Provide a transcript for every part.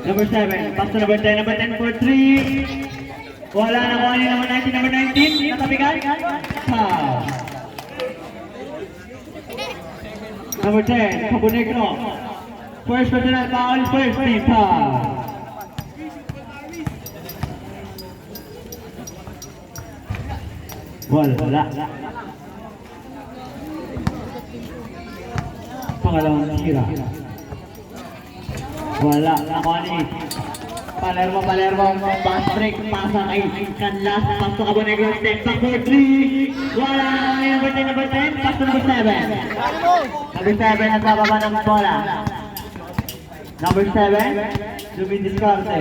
Number 7, pass to number 10, number 10 for 3. Wala na kuha ni number 19, number 19, natabigan. Foul. Number 10, Cabonegro. First personal foul, first team foul. Wala. Pangalawang tira. Wala. Nakuha ni Palermo. Pass break. Pasa kay Canlas. Pass to Cabonegro. Step back for 3. Wala. Number 10, number 10. Pass to number 7. Number 7 nagbababa ng bola. Number 7. Dumidiskarte.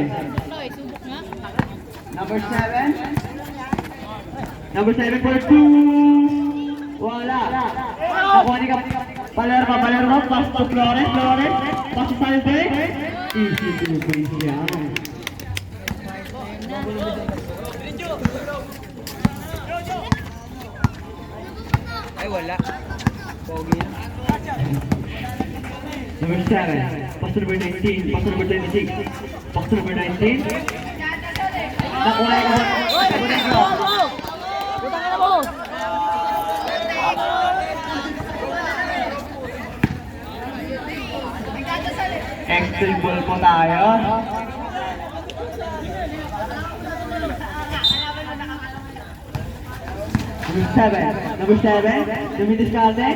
Number 7. Number 7 for 2. Wala. Nakuha ni Palermo. Pass to Flores. Pass to Salve. Easy yan. Ay, wala. Pogi na. Number 7. Pass to number 19. Pass to number 26. Pass to number 19. Nakuha ni Cabonegro. Extreme ball po tayo. Number 7. Dumidiskarte.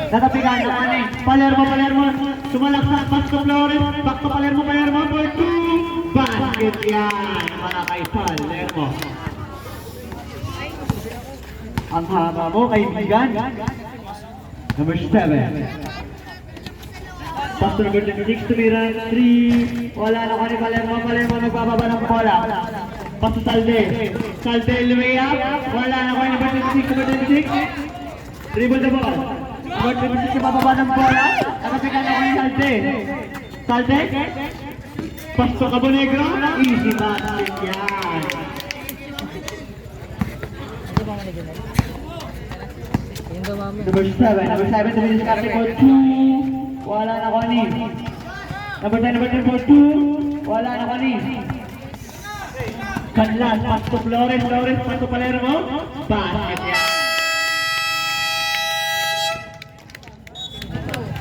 Natapigan na kanin. Palermo. Sumalaksak. Pass to Flores. Back to Palermo. For 2. Basket yan. Para kay Palermo. Ang haba mo, kaibigan. Number 7. Pass to number 26, tumira 3. Wala na ka ni Palermo nagbababa ng bola. Pass to Salde, layup. Wala na ka ni number 26. Dribble the ball. Number 26 nagbababa ng bola. Nakapigan na ka ni Salde. Pass to Cabonegro. Easy basket yan. Number 7, dumidiskarte for 2. Wala na ko ni. Number 10 for 2. Wala na ko ni. Canlas, pass to Flores, pass to Palermo. Basket yan.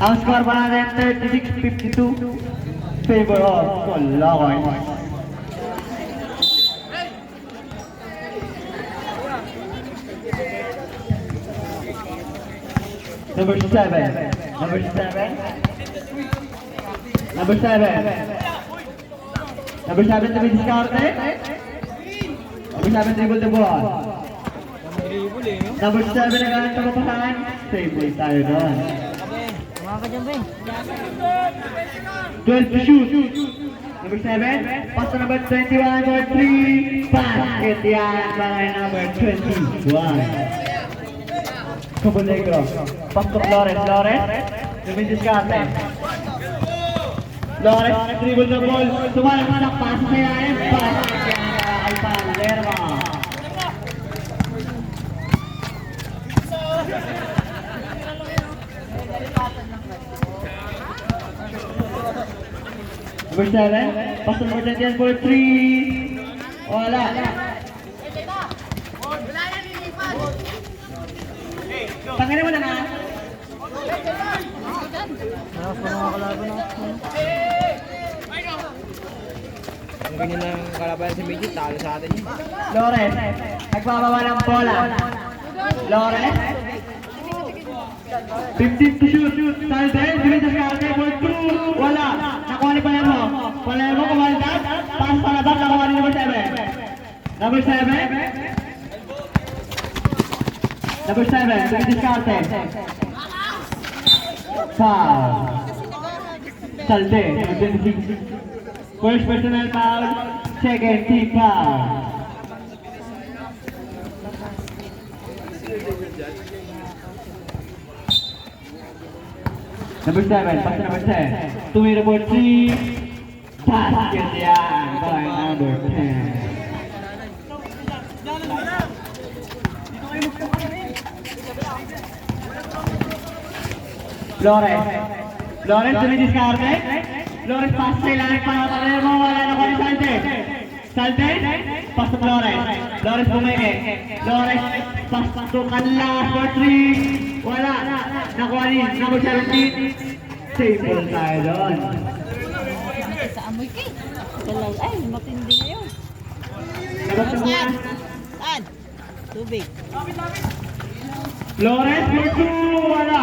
Ang score pa natin 36-52. Favor of Colocoy. Number 7. Number 7 dumidiskarte. Number 7 dribble the ball. Number 7 nagalang tapapahan. Save ball tayo doon. 12 to shoot. Number 7. Pass to number 21 for 3. Basket yan by number 21. Cabonegro. Pass to Flores. Dumidiskarte. Flores, dribble the ball. Sumalaksak, pasa sa ilalim. Basket yan kay Palermo. Number 7, pass to number 21 for 3. Wala. Tanggalin mo na na. Kung ganyan lang kalaban si Medyo, talo sa atin yun. Flores, nagbababa ng bola. Flores. 15 to shoot. Salde, dumidiskarte for 2. Wala. Nakuha ni Palermo. Palermo kumaldas. Pass palabas, nakuha ni number 7. Number 7. Number 7, dumidiskarte. Foul. Salde, number 26. First personal foul, second team foul. Number 7, pass to number 10. 2 for 3. Basket yan by number 10. Flores. Flores, dumidiskarte. Flores, pass sa ilalim para Palermo. Wala na ko ni Salte. Salte, pass to Flores. Flores bumeke. Flores, pass to kanla for 3. Wala. Nakuha ni number 17. Simple tayo doon. Sa amoy kay. Galaw. Ay, matindi na yun. Labas na muna. Saan? Tubig. Flores for 2. Wala.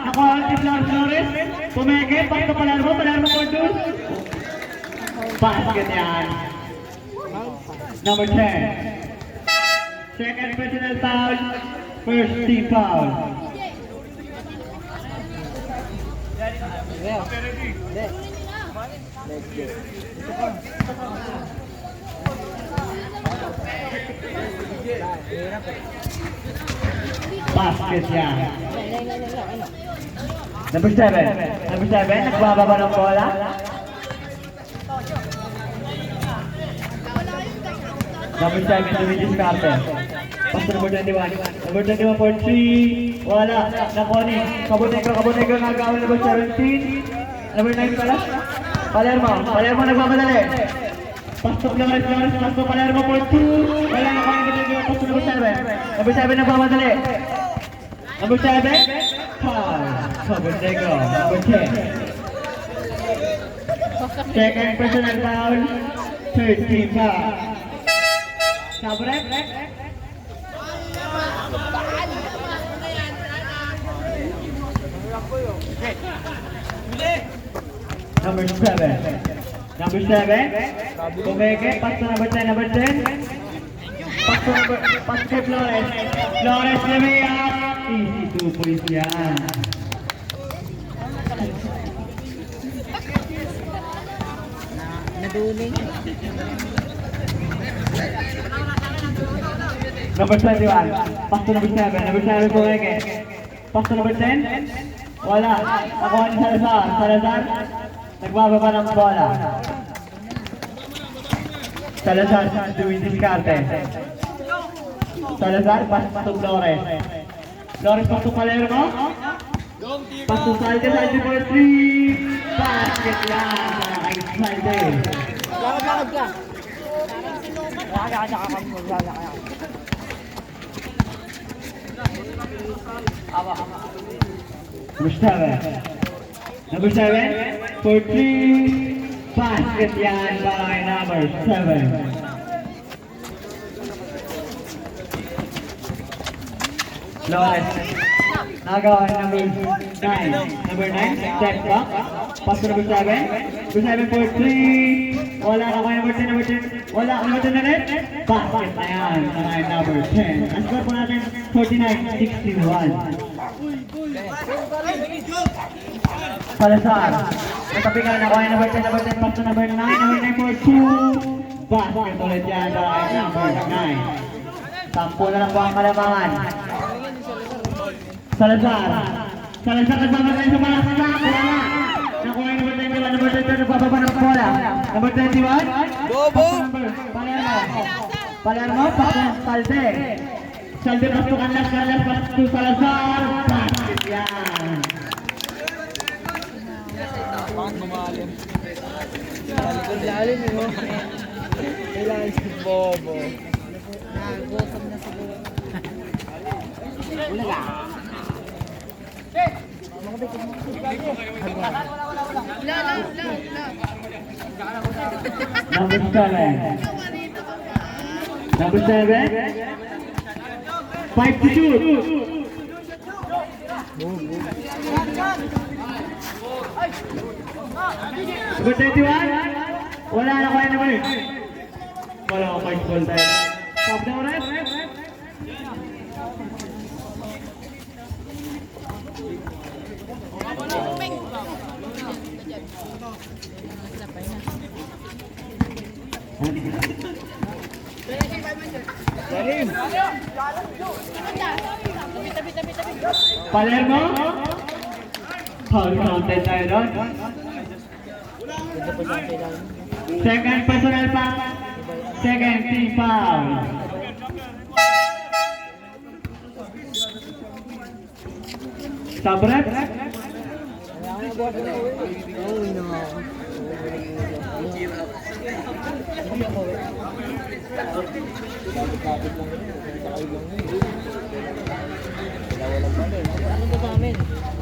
Nakuha ni Flores. Pumeke. Pass to Palermo. Palermo for 2. Basket yan. Number 10. Second personal foul. First team foul. Well, let's go. Basket yan. Number 7. Number 7. Nagbababa ng bola. Number 7, Luigi Scarpe. Pass to number 21. Number 21 for 3. Wala. Nakoni. Kabunegro nagawin number 17. Number 9 pala. Palermo. Palermo nagmamadali. Pass to Flores. Pass to Palermo for 2. Wala. Nakoni. Pass to number 7. Number 7 nagmamadali. Number 7. Foul. Kabunegro. Number 10. Second personal foul. Third team foul. Sabre. Number 7. Number 7. Bumeke. Pass to number 10. Number 10. Pass kay Flores. Flores layup. Easy 2 points yan. Naduling. Number 21. Pass to number 7. Number 7 Bumeke. Pass to number 10. Wala. Nakuha ni Salazar. Salazar. Nagbababa ng bola. Salazar doing diskarte. Salazar, pass to Flores. Flores, pass to Palermo. Pass to Salte. Salte for 3. Basket yan. Kay Salte. Lakad ka. Lakad ka. Number 7. Number 7 for 3. Basket yan by number 7. Flores. Nagawa ni number 9. Number 9, step back. Pass to number 7. Number 7 for 3. Wala na kayo number 10. Number 10. Wala. Number 10 na rin. Basket na yan by number 10. Ang score po natin 49-61. Salazar. Natabi ka na ako ay number 10, number 10, pass to number 9, number 9 for 2. Basket ulit yan by number 9. Sampo na lang po ang kalamangan. Salazar. Salazar nagbabatay sa mga sanak. Wala. Nakuha yung number 21, number 22, nagbababa ng bola. Number 21. Bobo! Palermo. Palermo, pass to Salte. Salte pass to Canlas, Canlas pass to Salazar. Basket yan. Bakit gumalim? Lalim mo. Kailangan si Bobo. Nagutom na siguro. Wala ka. Number 7. Number 7. 5 to shoot. Number 21. Wala na kaya naman eh. Wala ko point ball tayo. Stop na ulit. Lalim! Palermo. Foul counted tayo doon. Ganda pa siya kailangan. Second personal foul. Second team foul. Stop rep.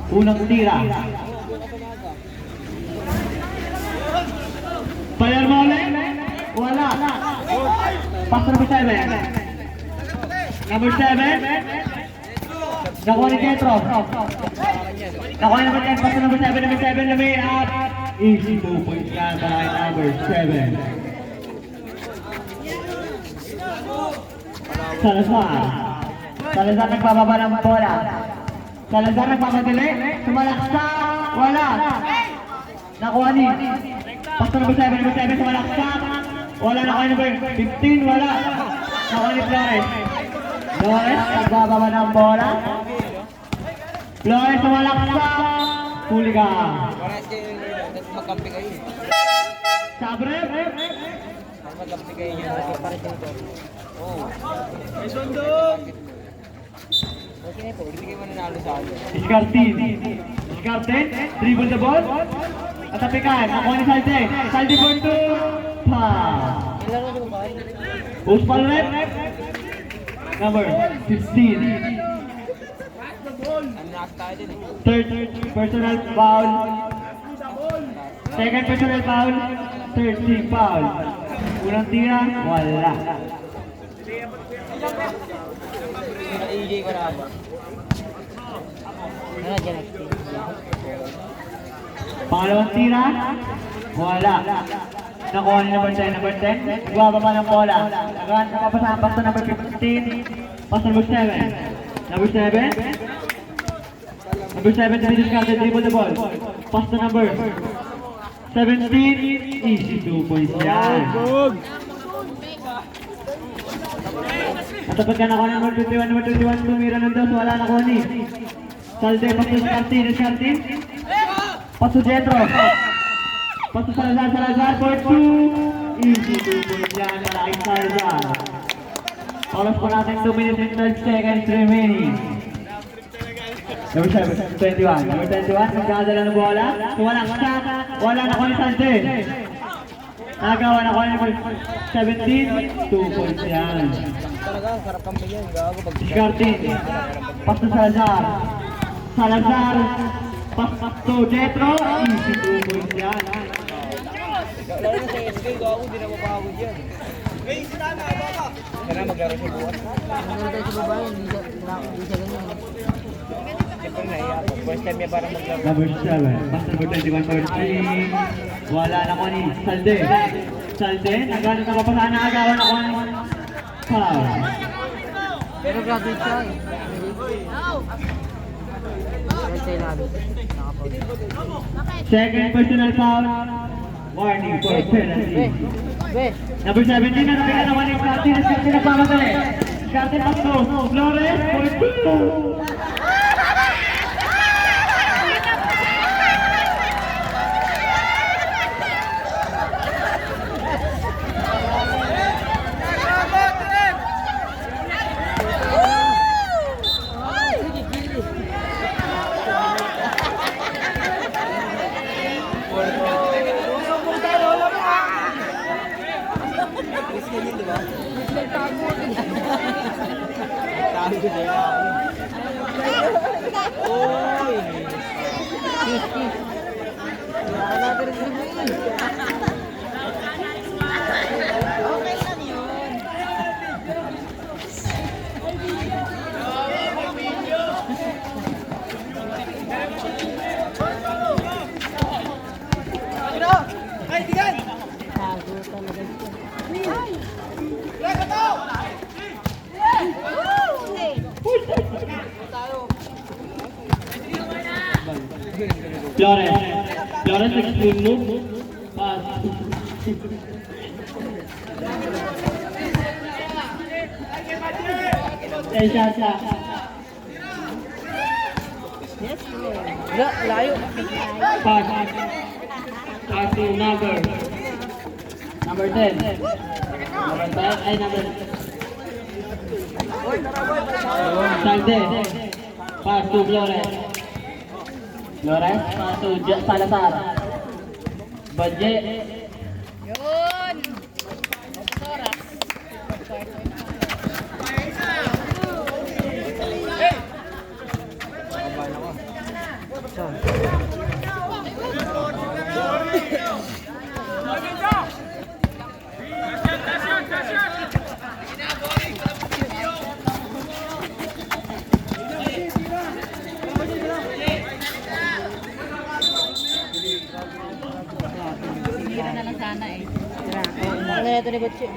Unang tira. Palermo ulit. Wala. Pass to number 7. Number 7. Nakuha ni Jetro. Nakuha number 10. Pass to number 7. Number 7 na may up. Easy 2 points yan para kay number 7. Salazar. Salazar nagbababa ng bola. Salazar nagmamadali. Sumalaksak. Wala. Nakuha ni. Pass to number 7. Number 7 sumalaksak. Wala na kayo number 15. Wala. Nakuha ni Flores. Flores nagbababa ng bola. Flores sumalaksak. Huli ka. Magkampi kayo. Sabre. Magkampi kayo niya. Para dito. Oh. May sundong! Okay na po, hindi kayo mananalo sa akin. Iskartin. Iskartin. Dribble the ball. At apikan. Nakuha ni Salde. Salde for 2. Pass. Nilaro ko ba? Post ball rep. Number 15. Ang nakas tayo din eh. Third personal foul. Second personal foul. Third team foul. Unang tira. Wala. EJ ko na ba? Ano dyan? Pangalawang tira. Wala. Nakuha ni number 10. Number 10. Nagbababa ng bola. Nakapasahan pass to number 15. Pass to number 7. Number 7. Number 7 to be discarded. Dribble the ball. Pass to number 17. Easy 2 points yan. At kapag ka nakuha ng number 21, tumira ng dos. Wala nakuha ni Salde. Pass to Descartin. Pass to Jetro. Pass to Salazar. Salazar for 2. Easy 2 points yan. Malaking Salazar. Oras pa natin 2 minutes and 12 seconds remaining. Number 7, 21. Number 21, magkakadala ng bola. Walang shot. Wala na ko ni Salde. Nagawa na ko ni number 17. 2 points yan. Talaga, sarap kami yan. Gago pag... Discarding. Pass to Salazar. Salazar. Pass to Jetro. Easy 2 points yan. Lalo na sa SK, gago, hindi na mapagod yan. Kaya maglaro siya buwan. Maglaro siya buwan, hindi siya ganyan. Siyempre naiya ako. First time niya parang maglaro. Number 7. Pass number 21 for 3. Wala na ko ni Salde. Salde. Nagano na papasahan na agawan na ko ni foul. Pero graduate siya eh. Second personal foul. Warning for penalty. Number 17 na nabigyan naman ni Cartin. Cartin nagpamatali. Cartin pass to Flores for 2. Flores. Flores extreme move. Pass. Siya. Layo. Pass. Pass to number 10. Number 10 ay number Salde. Pass to Flores. Flores, Masuja, Salazar. Badje. Yun! Soras. Sinira na lang sana eh. Ano na ito ni Badje?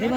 Di ba,